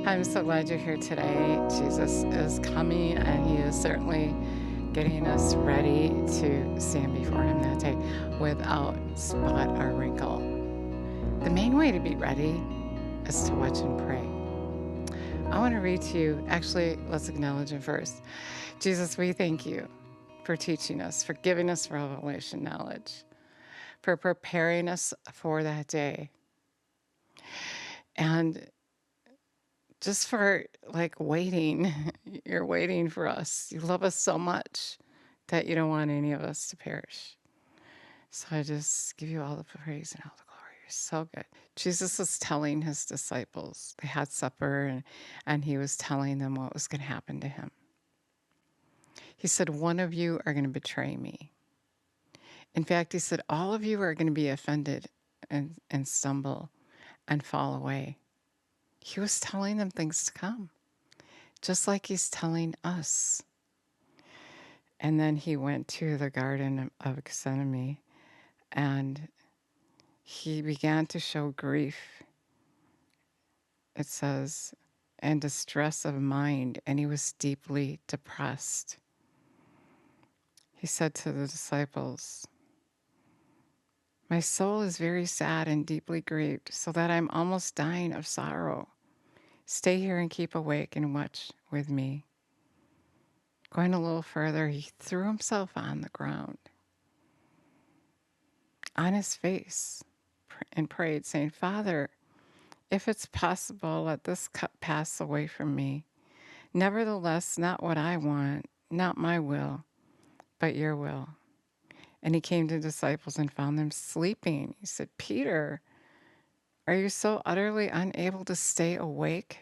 I'm so glad you're here today. Jesus is coming, and he is certainly getting us ready to stand before him that day without spot or wrinkle. The main way to be ready is to watch and pray. I want to read to you, actually, let's acknowledge him first. Jesus, we thank you for teaching us, for giving us revelation knowledge, for preparing us for that day. And just for waiting, you're waiting for us. You love us so much that you don't want any of us to perish. So I just give you all the praise and all the glory. You're so good. Jesus was telling his disciples, they had supper, and he was telling them what was going to happen to him. He said, one of you are going to betray me. In fact, he said, all of you are going to be offended and stumble and fall away. He was telling them things to come, just like he's telling us. And then he went to the Garden of Gethsemane, and he began to show grief, it says, and distress of mind, and he was deeply depressed. He said to the disciples, my soul is very sad and deeply grieved, so that I'm almost dying of sorrow. Stay here and keep awake and watch with me. Going a little further, he threw himself on the ground, on his face, and prayed, saying, Father, if it's possible, let this cup pass away from me. Nevertheless, not what I want, not my will, but your will. And he came to the disciples and found them sleeping. He said, Peter, are you so utterly unable to stay awake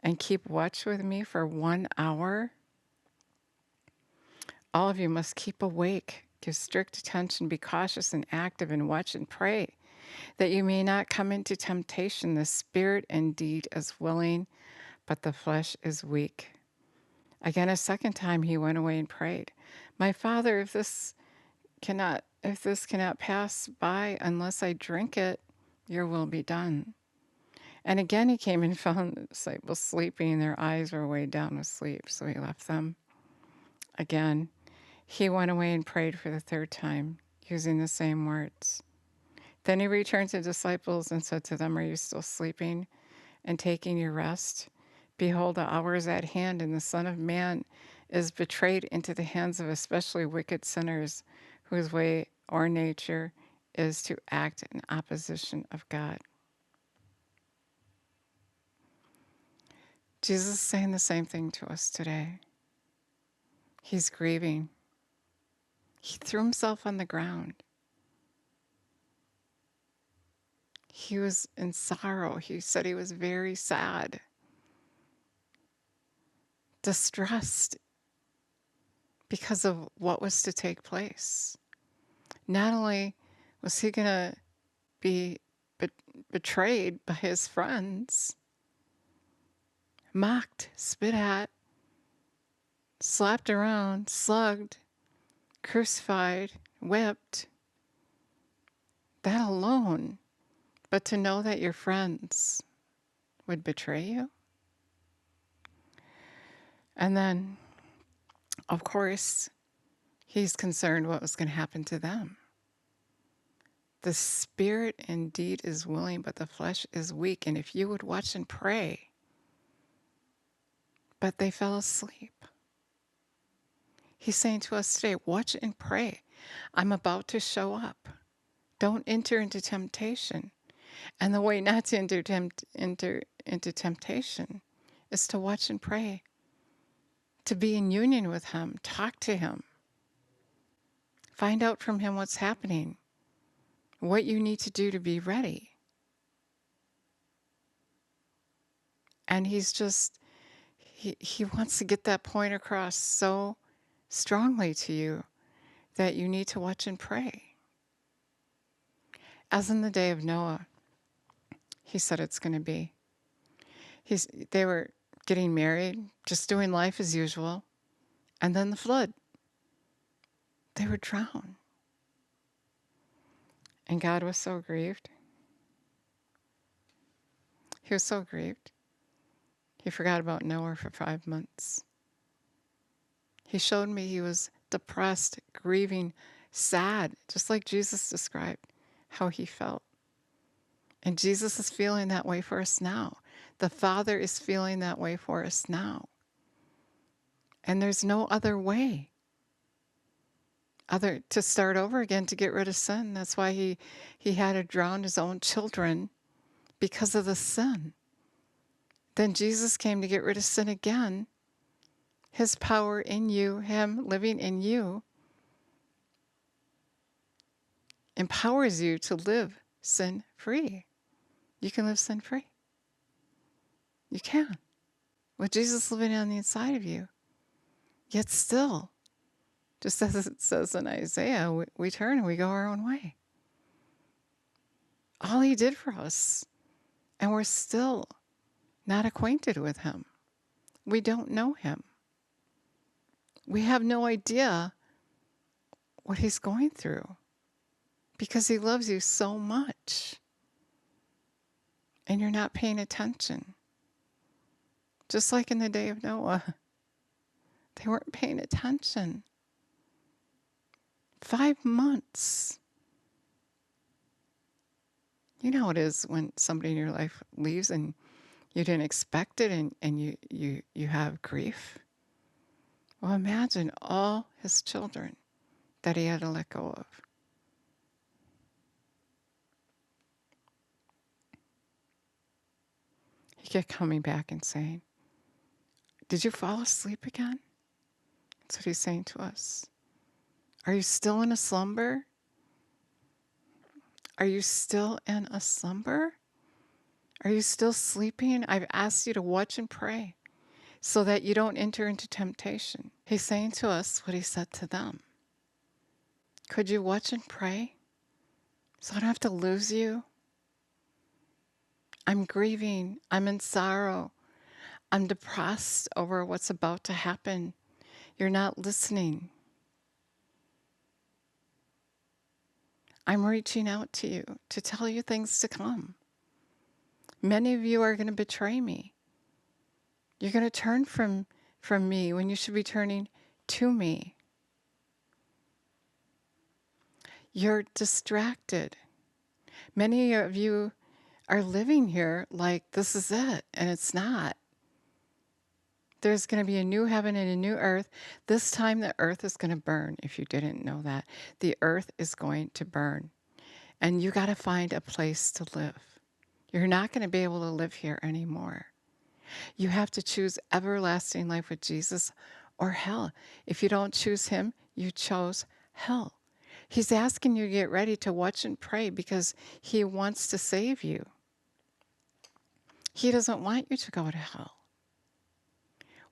and keep watch with me for 1 hour? All of you must keep awake, give strict attention, be cautious and active, and watch and pray, that you may not come into temptation. The spirit indeed is willing, but the flesh is weak. Again, a second time he went away and prayed, my Father, if this cannot pass by unless I drink it, your will be done. And again he came and found the disciples sleeping. Their eyes were weighed down with sleep, so he left them. Again, he went away and prayed for the third time, using the same words. Then he returned to the disciples and said to them, are you still sleeping and taking your rest? Behold, the hour is at hand, and the Son of Man is betrayed into the hands of especially wicked sinners, whose way or nature is to act in opposition of God. Jesus is saying the same thing to us today. He's grieving. He threw himself on the ground. He was in sorrow. He said he was very sad, distressed because of what was to take place. Not only was he going to be betrayed by his friends, mocked, spit at, slapped around, slugged, crucified, whipped, that alone, but to know that your friends would betray you. And then, of course, he's concerned what was going to happen to them. The spirit indeed is willing, but the flesh is weak. And if you would watch and pray, but they fell asleep. He's saying to us today, watch and pray. I'm about to show up. Don't enter into temptation. And the way not to enter into temptation is to watch and pray, to be in union with him, talk to him, find out from him what's happening, what you need to do to be ready. And he's just, he wants to get that point across so strongly to you that you need to watch and pray. As in the day of Noah, he said it's going to be. They were getting married, just doing life as usual, and then the flood. They would drown. And God was so grieved. He was so grieved. He forgot about Noah for 5 months. He showed me he was depressed, grieving, sad, just like Jesus described how he felt. And Jesus is feeling that way for us now. The Father is feeling that way for us now. And there's no other way other to start over again to get rid of sin. That's why he had to drown his own children because of the sin. Then Jesus came to get rid of sin again. His power in you, him living in you, empowers you to live sin-free. You can live sin-free. You can. With Jesus living on the inside of you. Yet still, just as it says in Isaiah, we turn and we go our own way. All he did for us, and we're still not acquainted with him. We don't know him. We have no idea what he's going through because he loves you so much. And you're not paying attention. Just like in the day of Noah, they weren't paying attention. 5 months. You know how it is when somebody in your life leaves and you didn't expect it and you have grief? Well, imagine all his children that he had to let go of. He kept coming back and saying, "Did you fall asleep again?" That's what he's saying to us. Are you still in a slumber? Are you still in a slumber? Are you still sleeping? I've asked you to watch and pray so that you don't enter into temptation. He's saying to us what he said to them. Could you watch and pray so I don't have to lose you? I'm grieving. I'm in sorrow. I'm depressed over what's about to happen. You're not listening. I'm reaching out to you to tell you things to come. Many of you are going to betray me. You're going to turn from me when you should be turning to me. You're distracted. Many of you are living here like this is it, and it's not. There's going to be a new heaven and a new earth. This time the earth is going to burn, if you didn't know that. The earth is going to burn. And you got to find a place to live. You're not going to be able to live here anymore. You have to choose everlasting life with Jesus or hell. If you don't choose him, you chose hell. He's asking you to get ready to watch and pray because he wants to save you. He doesn't want you to go to hell.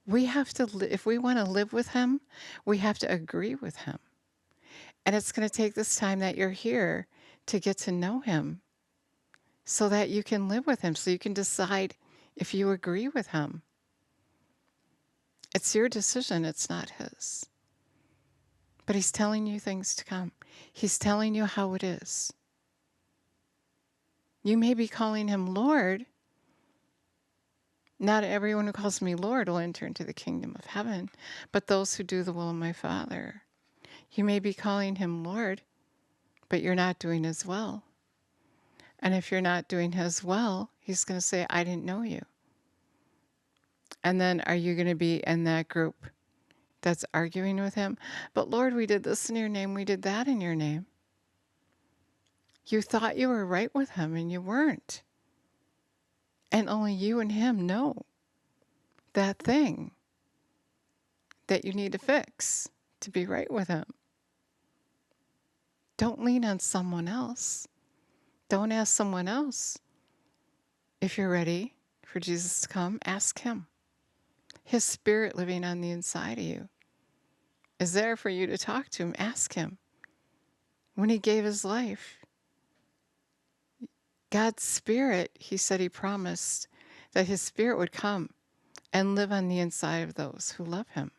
We have to, if we want to live with him, we have to agree with him. And it's going to take this time that you're here to get to know him so that you can live with him, so you can decide if you agree with him. It's your decision, it's not his. But he's telling you things to come. He's telling you how it is. You may be calling him Lord. Not everyone who calls me Lord will enter into the kingdom of heaven, but those who do the will of my Father. You may be calling him Lord, but you're not doing his will. And if you're not doing his will, he's going to say, I didn't know you. And then are you going to be in that group that's arguing with him? But Lord, we did this in your name. We did that in your name. You thought you were right with him and you weren't. And only you and him know that thing that you need to fix to be right with him. Don't lean on someone else. Don't ask someone else. If you're ready for Jesus to come, ask him. His spirit living on the inside of you is there for you to talk to him. Ask him. When he gave his life, God's spirit, he said he promised that his spirit would come and live on the inside of those who love him.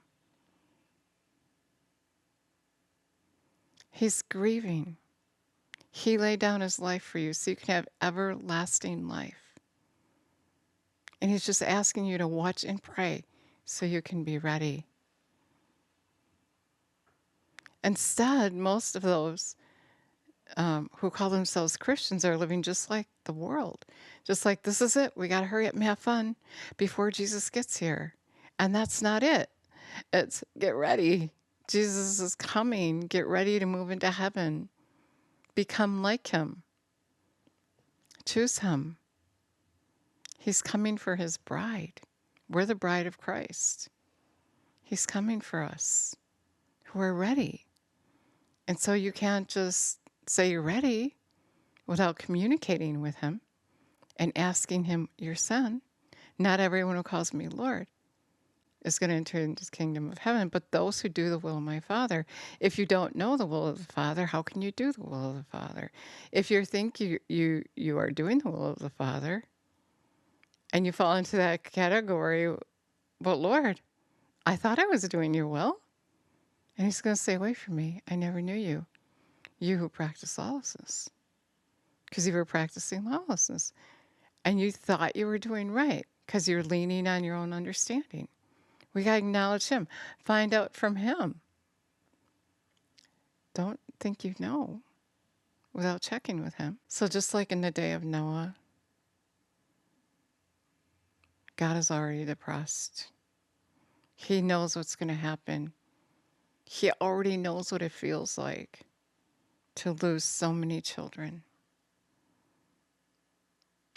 He's grieving. He laid down his life for you so you can have everlasting life. And he's just asking you to watch and pray so you can be ready. Instead, most of those who call themselves Christians are living just like the world. Just like, this is it. We got to hurry up and have fun before Jesus gets here. And that's not it. It's get ready. Jesus is coming. Get ready to move into heaven. Become like him. Choose him. He's coming for his bride. We're the bride of Christ. He's coming for us who are ready. And so you can't just say you're ready without communicating with him and asking him your son. Not everyone who calls me Lord is going to enter into the kingdom of heaven, but those who do the will of my Father. If you don't know the will of the Father, how can you do the will of the Father? If you think you are doing the will of the Father and you fall into that category, but Lord, I thought I was doing your will. And he's going to say, away from me, I never knew you, you who practice lawlessness. Because you were practicing lawlessness. And you thought you were doing right because you're leaning on your own understanding. We got to acknowledge him. Find out from him. Don't think you know without checking with him. So just like in the day of Noah, God is already depressed. He knows what's going to happen. He already knows what it feels like to lose so many children.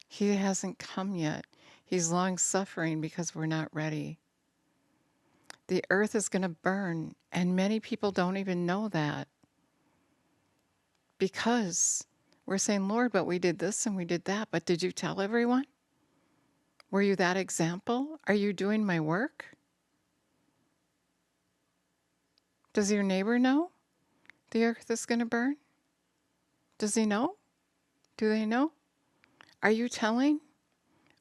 He hasn't come yet. He's long suffering because we're not ready. The earth is going to burn, and many people don't even know that because we're saying, Lord, but we did this and we did that. But did you tell everyone? Were you that example? Are you doing my work? Does your neighbor know the earth is going to burn? Does he know? Do they know? Are you telling?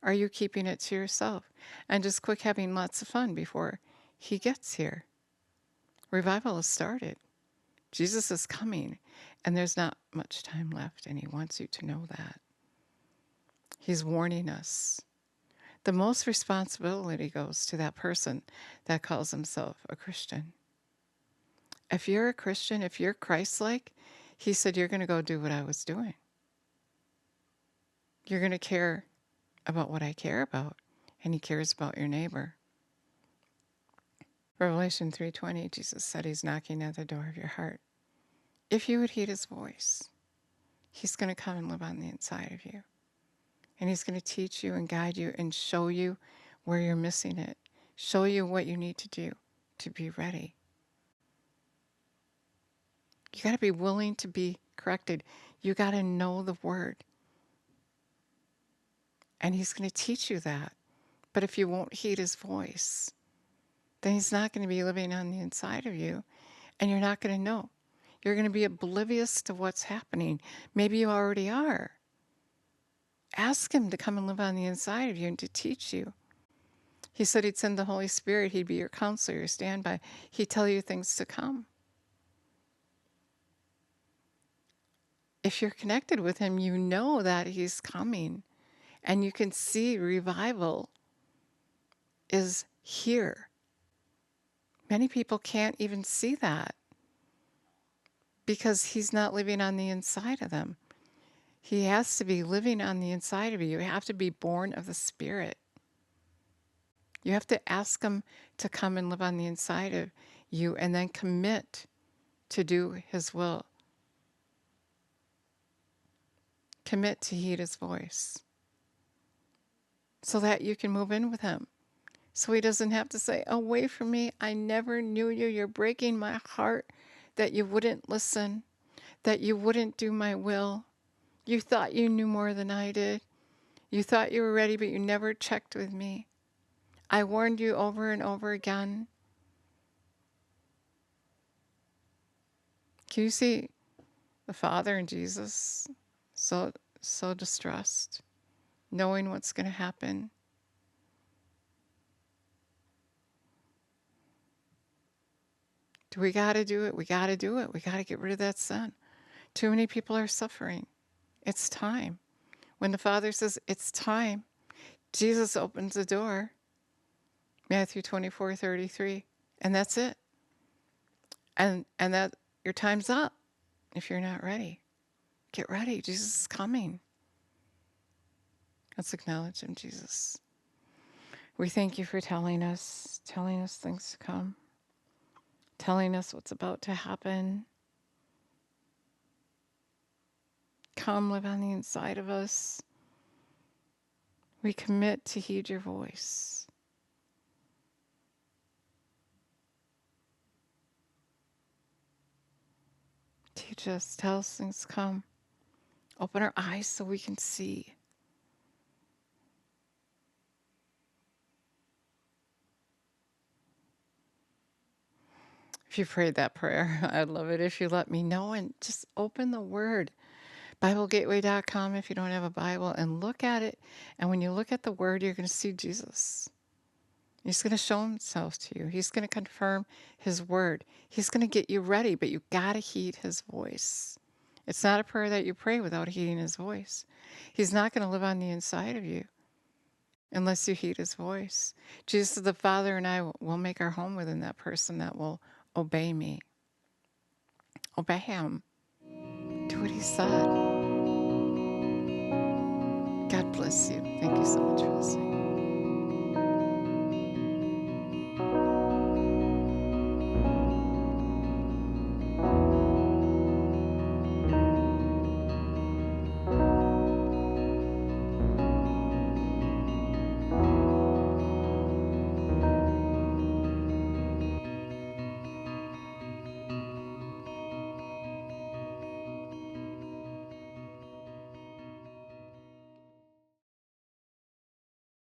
Are you keeping it to yourself? And just quick having lots of fun before he gets here. Revival has started. Jesus is coming, and there's not much time left, and he wants you to know that. He's warning us. The most responsibility goes to that person that calls himself a Christian. If you're a Christian, if you're Christ-like, he said, you're going to go do what I was doing. You're going to care about what I care about, and he cares about your neighbor. Revelation 3:20, Jesus said he's knocking at the door of your heart. If you would heed his voice, he's going to come and live on the inside of you. And he's going to teach you and guide you and show you where you're missing it. Show you what you need to do to be ready. You got to be willing to be corrected. You got to know the word. And he's going to teach you that. But if you won't heed his voice, then he's not going to be living on the inside of you. And you're not going to know. You're going to be oblivious to what's happening. Maybe you already are. Ask him to come and live on the inside of you and to teach you. He said he'd send the Holy Spirit. He'd be your counselor, your standby. He'd tell you things to come. If you're connected with him, you know that he's coming. And you can see revival is here. Many people can't even see that because he's not living on the inside of them. He has to be living on the inside of you. You have to be born of the Spirit. You have to ask him to come and live on the inside of you and then commit to do his will. Commit to heed his voice so that you can move in with him. So he doesn't have to say, away from me, I never knew you. You're breaking my heart that you wouldn't listen, that you wouldn't do my will. You thought you knew more than I did. You thought you were ready, but you never checked with me. I warned you over and over again. Can you see the Father and Jesus so distressed, knowing what's going to happen? Do we got to do it? We got to do it. We got to get rid of that sin. Too many people are suffering. It's time. When the Father says it's time, Jesus opens the door, Matthew 24:33, and that's it. And that your time's up if you're not ready. Get ready. Jesus is coming. Let's acknowledge him, Jesus. We thank you for telling us things to come, telling us what's about to happen. Come live on the inside of us. We commit to heed your voice. Teach us, tell us things to come. Open our eyes so we can see. If you prayed that prayer, I'd love it if you let me know and just open the Word. BibleGateway.com if you don't have a Bible, and look at it. And when you look at the Word, you're going to see Jesus. He's going to show himself to you. He's going to confirm his word. He's going to get you ready, but you got to heed his voice. It's not a prayer that you pray without heeding his voice. He's not going to live on the inside of you unless you heed his voice. Jesus, the Father, and I will make our home within that person that will obey me. Obey him. Do what he said. God bless you. Thank you so much for listening.